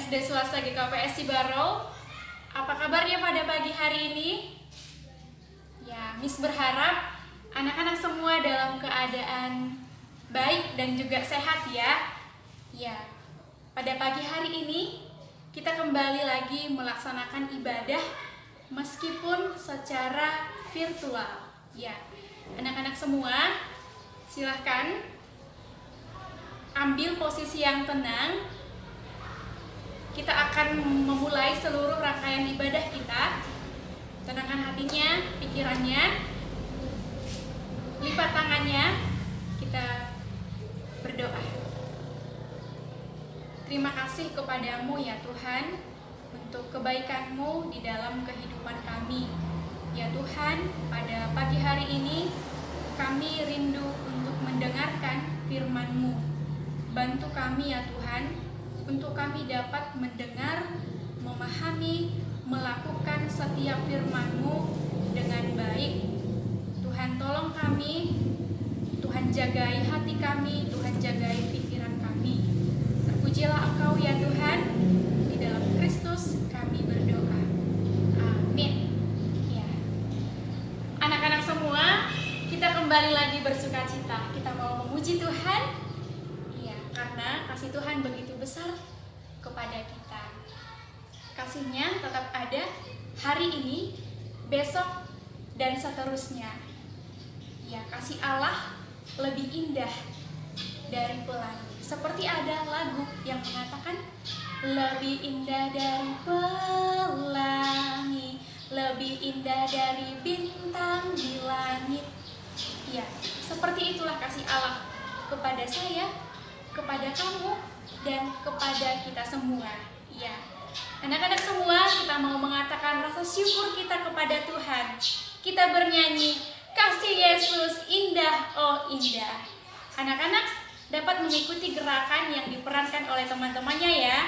SD Swasta GKPS Cibarou. Apa kabarnya pada pagi hari ini? Ya, Miss berharap anak-anak semua dalam keadaan baik dan juga sehat ya. Ya, pada pagi hari ini kita kembali lagi melaksanakan ibadah meskipun secara virtual. Ya, anak-anak semua silahkan ambil posisi yang tenang. Kita akan memulai seluruh rangkaian ibadah kita. Tenangkan hatinya, pikirannya, lipat tangannya, kita berdoa. Terima kasih kepadamu ya Tuhan, untuk kebaikan-Mu di dalam kehidupan kami. Ya Tuhan, pada pagi hari ini kami rindu untuk mendengarkan firman-Mu. Bantu kami ya Tuhan, untuk kami dapat mendengar, memahami, melakukan setiap firman-Mu dengan baik. Tuhan tolong kami, Tuhan jagai hati kami, Tuhan jagai pikiran kami. Terpujilah Engkau ya Tuhan, di dalam Kristus kami berdoa. Amin. Ya. Anak-anak semua, kita kembali lagi bersukacita. Kita mau memuji Tuhan. Karena kasih Tuhan begitu besar kepada kita. Kasih-Nya tetap ada hari ini, besok, dan seterusnya. Ya, kasih Allah lebih indah dari pelangi. Seperti ada lagu yang mengatakan, lebih indah dari pelangi, lebih indah dari bintang di langit. Ya, seperti itulah kasih Allah kepada saya, kepada kamu, dan kepada kita semua. Ya, anak-anak semua, kita mau mengatakan rasa syukur kita kepada Tuhan. Kita bernyanyi, kasih Yesus indah, oh indah. Anak-anak dapat mengikuti gerakan yang diperankan oleh teman-temannya ya.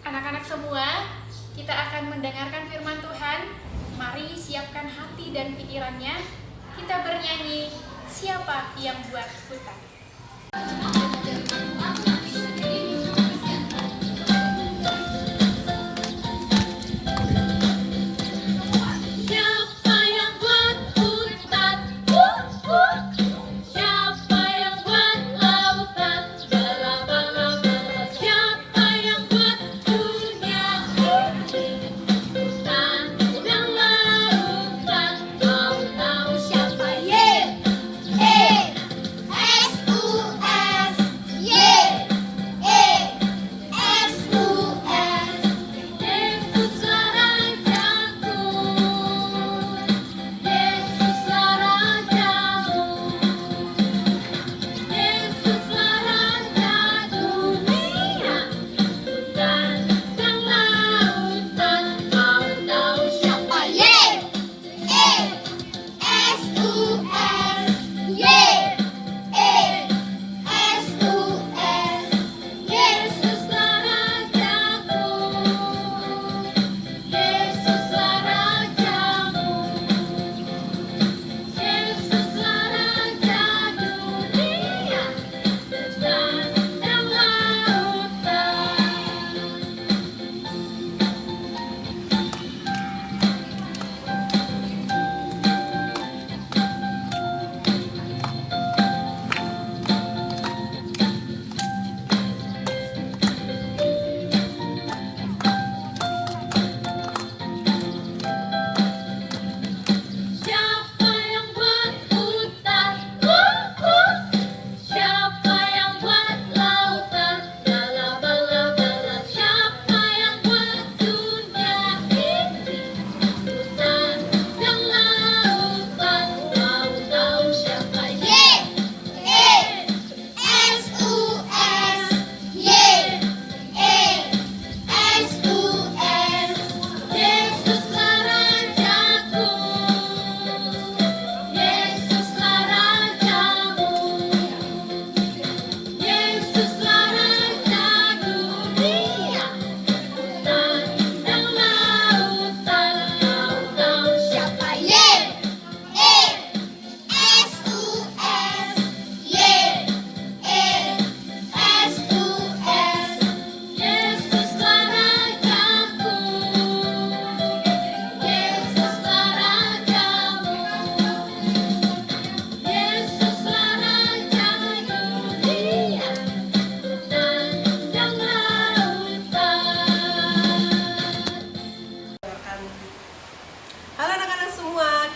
Anak-anak semua, kita akan mendengarkan firman Tuhan. Mari siapkan hati dan pikirannya. Kita bernyanyi, siapa yang buat hutan.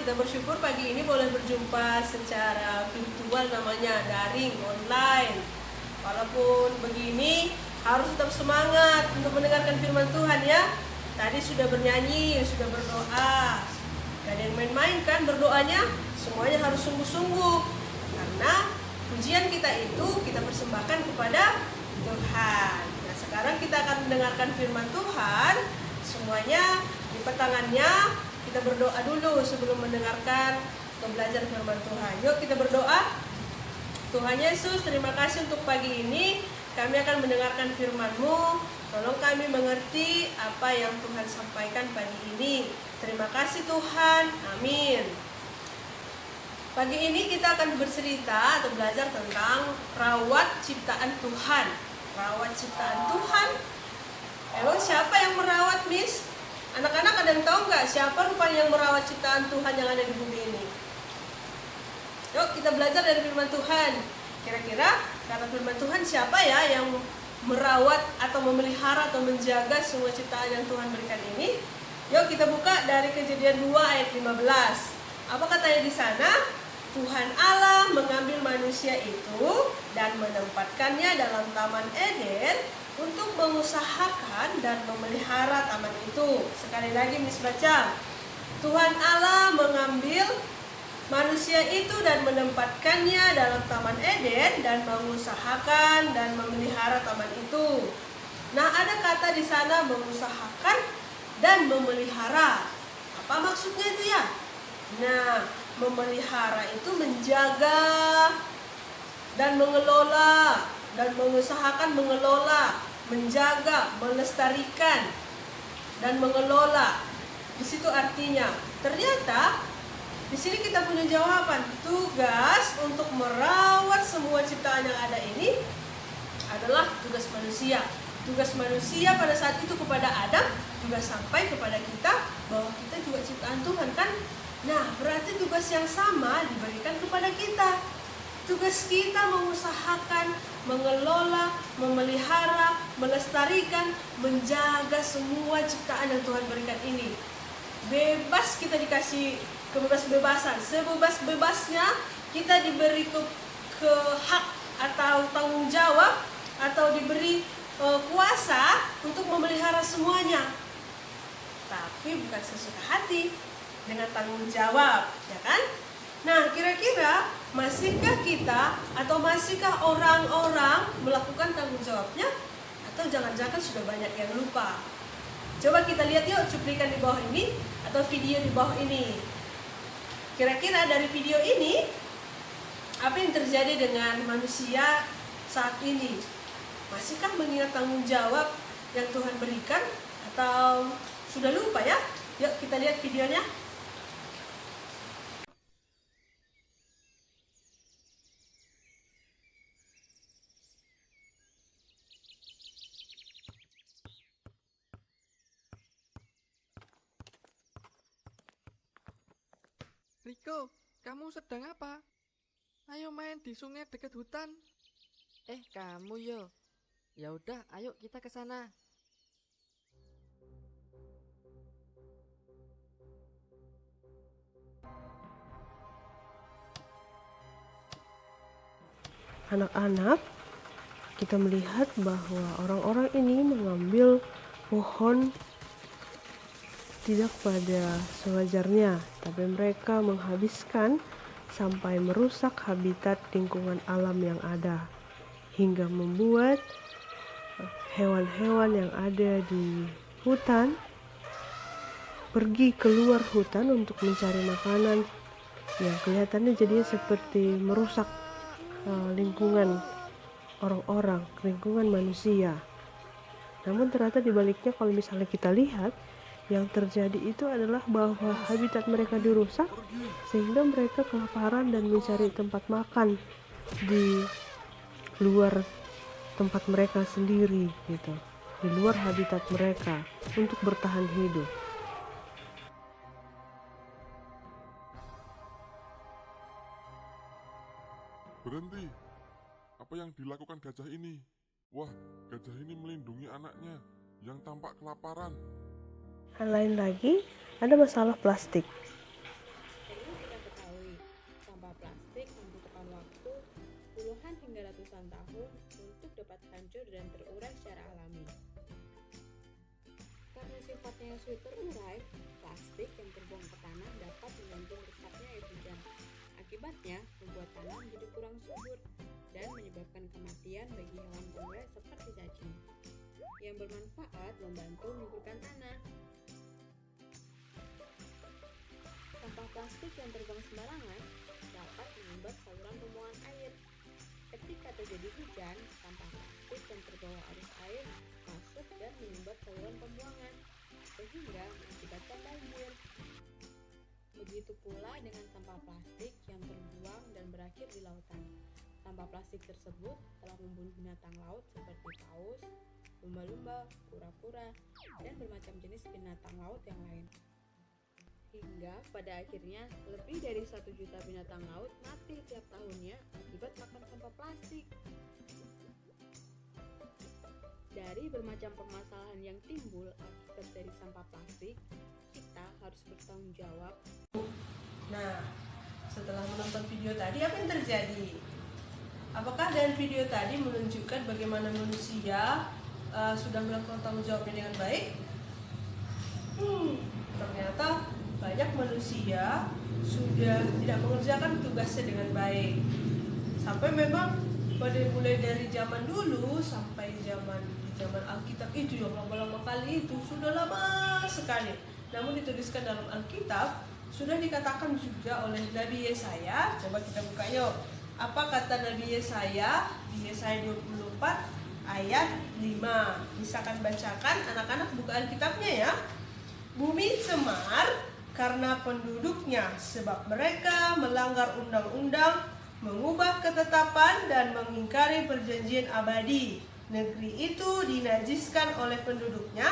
kita bersyukur pagi ini boleh berjumpa secara virtual, namanya daring, online. Walaupun begini, harus tetap semangat untuk mendengarkan firman Tuhan ya. Tadi sudah bernyanyi, sudah berdoa. Gak ada yang main-main kan berdoanya, semuanya harus sungguh-sungguh. Karena pujian kita itu kita persembahkan kepada Tuhan. Nah, sekarang kita akan mendengarkan firman Tuhan. Semuanya di tangannya, kita berdoa dulu sebelum mendengarkan atau belajar firman Tuhan. Yuk kita berdoa. Tuhan Yesus, terima kasih untuk pagi ini. Kami akan mendengarkan firman-Mu. Tolong kami mengerti apa yang Tuhan sampaikan pagi ini. Terima kasih Tuhan. Amin. Pagi ini kita akan bercerita atau belajar tentang rawat ciptaan Tuhan. Rawat ciptaan Tuhan. Emang siapa yang merawat, Miss? Anak-anak ada yang tahu nggak siapa rupanya yang merawat ciptaan Tuhan yang ada di bumi ini? Yuk kita belajar dari firman Tuhan. Kira-kira kata firman Tuhan siapa ya yang merawat atau memelihara atau menjaga semua ciptaan yang Tuhan berikan ini? Yuk kita buka dari Kejadian 2 ayat 15. Apa katanya di sana? Tuhan Allah mengambil manusia itu dan menempatkannya dalam Taman Eden untuk mengusahakan dan memelihara taman itu. Sekali lagi Miss baca. Tuhan Allah mengambil manusia itu dan menempatkannya dalam Taman Eden dan mengusahakan dan memelihara taman itu. Nah, ada kata di sana mengusahakan dan memelihara. Apa maksudnya itu ya? Nah, memelihara itu menjaga dan mengelola, dan mengusahakan mengelola, menjaga, melestarikan dan mengelola. Di situ artinya, ternyata di sini kita punya jawaban. Tugas untuk merawat semua ciptaan yang ada ini adalah tugas manusia. Tugas manusia pada saat itu kepada Adam juga sampai kepada kita, bahwa kita juga ciptaan Tuhan kan. Nah, berarti tugas yang sama diberikan kepada kita. Tugas kita mengusahakan, mengelola, memelihara, melestarikan, menjaga semua ciptaan yang Tuhan berikan ini. Bebas kita dikasih kebebas-bebasan. Sebebas-bebasnya kita diberi ke hak atau tanggung jawab atau diberi kuasa untuk memelihara semuanya. Tapi bukan sesuka hati, dengan tanggung jawab, ya kan? Nah, kira-kira masihkah kita atau masihkah orang-orang melakukan tanggung jawabnya? Atau jangan-jangan sudah banyak yang lupa? Coba kita lihat yuk cuplikan di bawah ini atau video di bawah ini. Kira-kira dari video ini, apa yang terjadi dengan manusia saat ini? Masihkah mengingat tanggung jawab yang Tuhan berikan? Atau sudah lupa ya? Yuk kita lihat videonya. Riko, kamu sedang apa? Ayo main di sungai dekat hutan. Kamu yo. Ya udah, ayo kita ke sana. Anak-anak, kita melihat bahwa orang-orang ini mengambil pohon tidak pada sewajarnya, tapi mereka menghabiskan sampai merusak habitat lingkungan alam yang ada, hingga membuat hewan-hewan yang ada di hutan pergi keluar hutan untuk mencari makanan. Ya, kelihatannya jadinya seperti merusak lingkungan orang-orang, lingkungan manusia. Namun ternyata dibaliknya kalau misalnya kita lihat, yang terjadi itu adalah bahwa habitat mereka dirusak sehingga mereka kelaparan dan mencari tempat makan di luar tempat mereka sendiri gitu, di luar habitat mereka untuk bertahan hidup. Berhenti! Apa yang dilakukan gajah ini? Wah, gajah ini melindungi anaknya yang tampak kelaparan. Hal lain lagi, ada masalah plastik. dapat hancur dan terurai secara alami. Karena sifatnya yang sulit terurai, plastik yang terbuang ke tanah dapat membantu merusaknya air hujan. Akibatnya, membuat tanah menjadi kurang subur dan menyebabkan kematian bagi hewan pemulai seperti cacing. Yang bermanfaat membantu menyuburkan tanah. Sampah plastik yang terbuang sembarangan dapat menghambat saluran pembuangan air. Ketika terjadi hujan, sampah plastik yang terbawa arus air masuk dan menyumbat saluran pembuangan, sehingga mengakibatkan banjir. Begitu pula dengan sampah plastik yang terbuang dan berakhir di lautan. Sampah plastik tersebut telah membunuh binatang laut seperti paus, lumba-lumba, kura-kura, dan bermacam jenis binatang laut yang lain. Hingga pada akhirnya lebih dari 1 juta binatang laut mati tiap tahunnya akibat makan sampah plastik. Dari bermacam permasalahan yang timbul akibat dari sampah plastik, kita harus bertanggung jawab. Nah, setelah menonton video tadi, apa yang terjadi? Apakah dari video tadi menunjukkan bagaimana manusia sudah melakukan tanggung jawabnya dengan baik? Ternyata banyak manusia sudah tidak mengerjakan tugasnya dengan baik. Sampai memang mulai dari zaman dulu sampai zaman Alkitab itu yang lama-lama kali itu sudah lama sekali. Namun dituliskan dalam Alkitab sudah dikatakan juga oleh Nabi Yesaya. Coba kita buka yuk. Apa kata Nabi Yesaya di Yesaya 24 ayat 5? Misalkan bacakan, anak-anak buka Alkitabnya ya. Bumi cemar karena penduduknya, sebab mereka melanggar undang-undang, mengubah ketetapan dan mengingkari perjanjian abadi. Negeri itu dinajiskan oleh penduduknya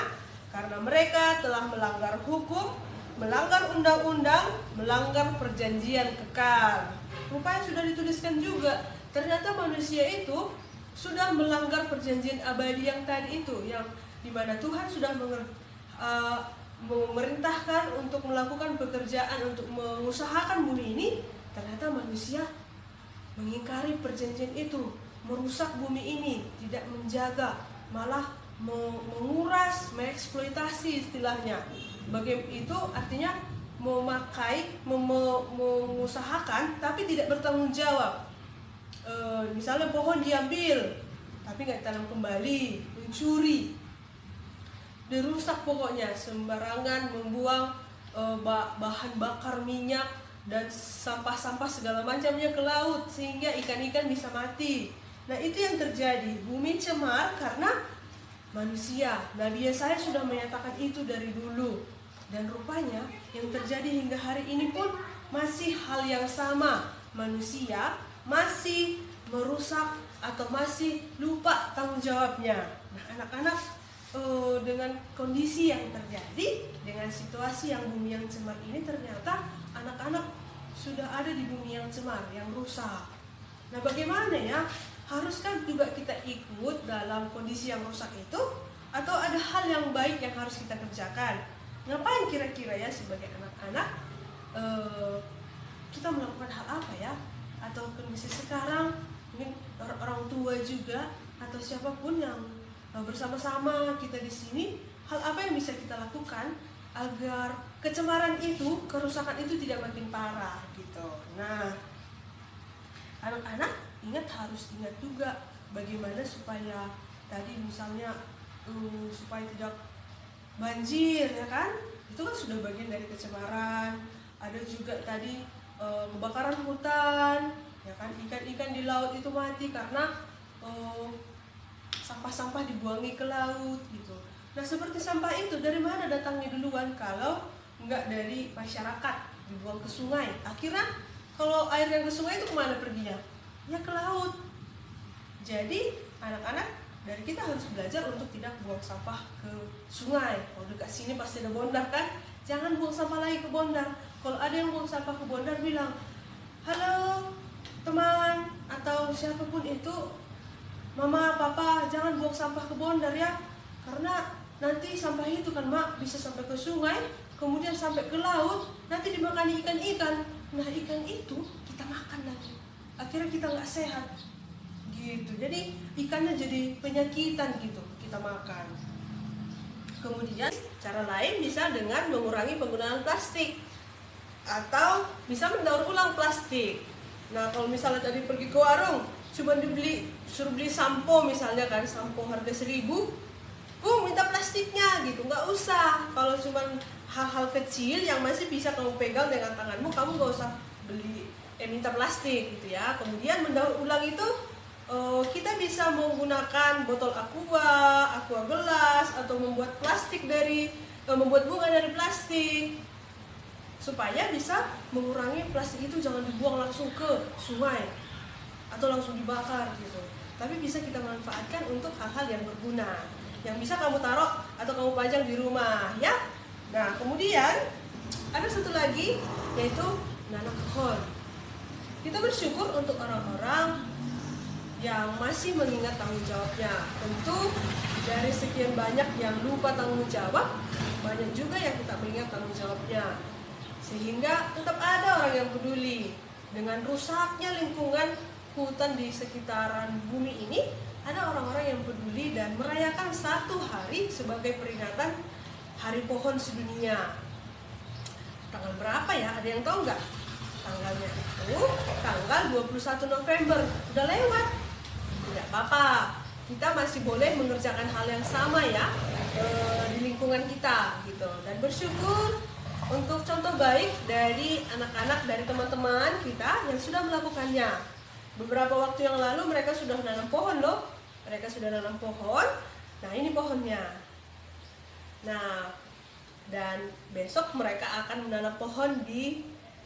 karena mereka telah melanggar hukum, melanggar undang-undang, melanggar perjanjian kekal. Rupanya sudah dituliskan juga, ternyata manusia itu sudah melanggar perjanjian abadi yang tadi itu, yang dimana Tuhan sudah memerintahkan untuk melakukan pekerjaan untuk mengusahakan bumi ini. Ternyata manusia mengingkari perjanjian itu, merusak bumi ini, tidak menjaga, malah menguras, mengeksploitasi istilahnya. Bagaimana itu artinya memakai, mengusahakan tapi tidak bertanggung jawab. Misalnya pohon diambil tapi nggak ditanam kembali, mencuri, dirusak pokoknya, sembarangan membuang bahan bakar minyak dan sampah-sampah segala macamnya ke laut sehingga ikan-ikan bisa mati. Nah itu yang terjadi, bumi cemar karena manusia. Nabi Yesaya sudah menyatakan itu dari dulu. Dan rupanya yang terjadi hingga hari ini pun masih hal yang sama. Manusia masih merusak atau masih lupa tanggung jawabnya. Nah anak-anak, dengan kondisi yang terjadi, dengan situasi yang bumi yang cemar ini, ternyata anak-anak sudah ada di bumi yang cemar, yang rusak. Nah bagaimana ya? Haruskah juga kita ikut dalam kondisi yang rusak itu? Atau ada hal yang baik yang harus kita kerjakan? Ngapain kira-kira ya sebagai anak-anak kita melakukan hal apa ya? Atau kondisi sekarang mungkin orang tua juga atau siapapun yang bersama-sama kita di sini, hal apa yang bisa kita lakukan agar kecemaran itu, kerusakan itu tidak makin parah gitu. Nah, anak-anak harus ingat juga bagaimana supaya tadi misalnya supaya tidak banjir ya kan, itu kan sudah bagian dari kecemaran. Ada juga tadi kebakaran hutan ya kan, ikan-ikan di laut itu mati karena sampah-sampah dibuangi ke laut gitu. Nah seperti sampah itu dari mana datangnya duluan? Kalau enggak dari masyarakat, dibuang ke sungai. Akhirnya kalau air yang ke sungai itu kemana perginya? Ya ke laut. Jadi anak-anak dari kita harus belajar untuk tidak buang sampah ke sungai. Kalau dekat sini pasti ada bondar kan? Jangan buang sampah lagi ke bondar. Kalau ada yang buang sampah ke bondar, bilang, halo teman atau siapapun itu, mama, papa, jangan buang sampah ke bondar ya. Karena nanti sampah itu kan mak bisa sampai ke sungai, kemudian sampai ke laut, nanti dimakan ikan-ikan. Nah ikan itu kita makan lagi. Akhirnya kita nggak sehat. gitu. Jadi ikannya jadi penyakitan gitu kita makan. Kemudian cara lain bisa dengan mengurangi penggunaan plastik atau bisa mendaur ulang plastik. Nah, kalau misalnya tadi pergi ke warung cuma suruh beli sampo misalnya kan, sampo harga 1.000, minta plastiknya gitu, nggak usah. Kalau cuma hal-hal kecil yang masih bisa kamu pegang dengan tanganmu, kamu nggak usah minta plastik gitu ya. Kemudian mendaur ulang itu kita bisa menggunakan botol aqua gelas, atau membuat membuat bunga dari plastik, supaya bisa mengurangi plastik itu jangan dibuang langsung ke sungai atau langsung dibakar gitu. Tapi bisa kita manfaatkan untuk hal-hal yang berguna, yang bisa kamu taruh atau kamu pajang di rumah ya. Nah, kemudian ada satu lagi, yaitu nanam pohon. Kita bersyukur untuk orang-orang yang masih mengingat tanggung jawabnya. Tentu dari sekian banyak yang lupa tanggung jawab, banyak juga yang tidak mengingat tanggung jawabnya. Sehingga tetap ada orang yang peduli dengan rusaknya lingkungan hutan di sekitaran bumi ini. Ada orang-orang yang peduli dan merayakan satu hari sebagai peringatan Hari Pohon Sedunia. Tanggal berapa ya? Ada yang tahu nggak? Tanggalnya itu tanggal 21 November. Udah lewat. Tidak apa-apa. Kita masih boleh mengerjakan hal yang sama ya di lingkungan kita gitu. Dan bersyukur untuk contoh baik dari anak-anak, dari teman-teman kita yang sudah melakukannya. Beberapa waktu yang lalu mereka sudah menanam pohon loh. Mereka sudah nanam pohon. Nah, ini pohonnya. Nah, dan besok mereka akan menanam pohon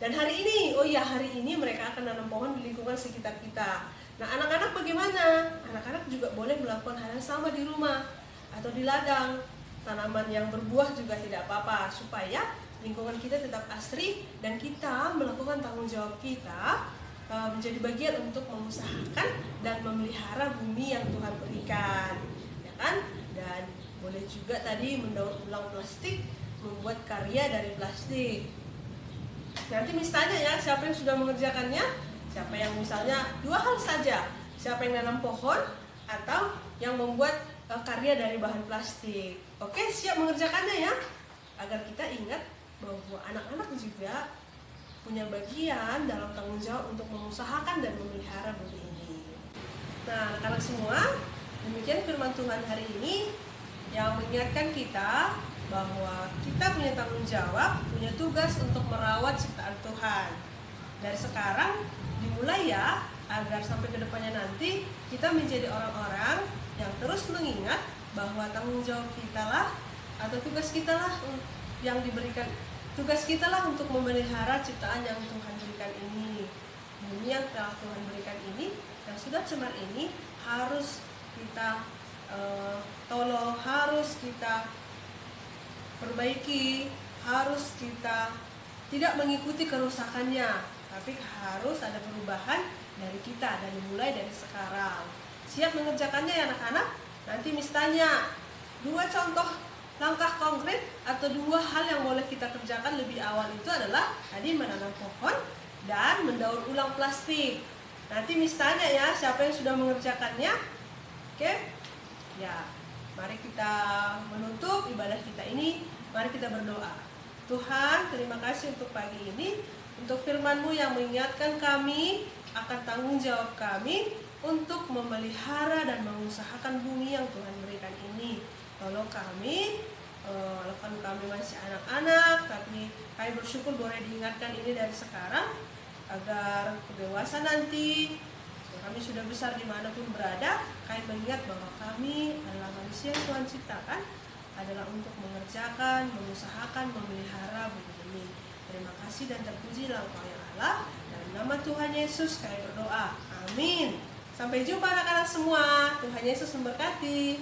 dan hari ini mereka akan menanam pohon di lingkungan sekitar kita. Nah, anak-anak bagaimana? Anak-anak juga boleh melakukan hal yang sama di rumah atau di ladang. Tanaman yang berbuah juga tidak apa-apa, supaya lingkungan kita tetap asri dan kita melakukan tanggung jawab kita menjadi bagian untuk mengusahakan dan memelihara bumi yang Tuhan berikan, ya kan? Dan boleh juga tadi mendaur ulang plastik, membuat karya dari plastik. Nanti misalnya ya, siapa yang sudah mengerjakannya? Siapa yang misalnya 2 hal saja, siapa yang nanam pohon atau yang membuat karya dari bahan plastik. Oke, siap mengerjakannya ya, agar kita ingat bahwa anak-anak juga punya bagian dalam tanggung jawab untuk mengusahakan dan memelihara bumi ini. Nah, anak-anak semua, demikian firman Tuhan hari ini yang mengingatkan kita bahwa kita punya tanggung jawab, punya tugas untuk merawat ciptaan Tuhan. Dari sekarang dimulai ya, agar sampai ke depannya nanti kita menjadi orang-orang yang terus mengingat bahwa tanggung jawab kita lah atau tugas kita lah yang diberikan. Tugas kita lah untuk memelihara ciptaan yang Tuhan berikan ini. Bumi yang telah Tuhan berikan ini, yang sudah cemar ini, harus kita tolong, harus kita perbaiki, harus kita tidak mengikuti kerusakannya, tapi harus ada perubahan dari kita, dan dimulai dari sekarang. Siap mengerjakannya ya anak-anak? Nanti misalnya 2 contoh langkah konkret atau 2 hal yang boleh kita kerjakan lebih awal itu adalah tadi menanam pohon dan mendaur ulang plastik. Nanti misalnya ya, siapa yang sudah mengerjakannya? Oke? Ya, mari kita menutup ibadah kita ini. Mari kita berdoa. Tuhan, terima kasih untuk pagi ini, untuk firman-Mu yang mengingatkan kami akan tanggung jawab kami untuk memelihara dan mengusahakan bumi yang Tuhan berikan ini. Tolong kami, walaupun kami masih anak-anak, tapi kami bersyukur boleh diingatkan ini dari sekarang, agar dewasa nanti, kami sudah besar dimanapun berada, kami mengingat bahwa kami adalah manusia yang Tuhan ciptakan, adalah untuk mengerjakan, mengusahakan, memelihara bumi ini. Terima kasih dan terpujilah Engkau ya Allah. Dalam nama Tuhan Yesus kami berdoa. Amin. Sampai jumpa anak-anak semua. Tuhan Yesus memberkati.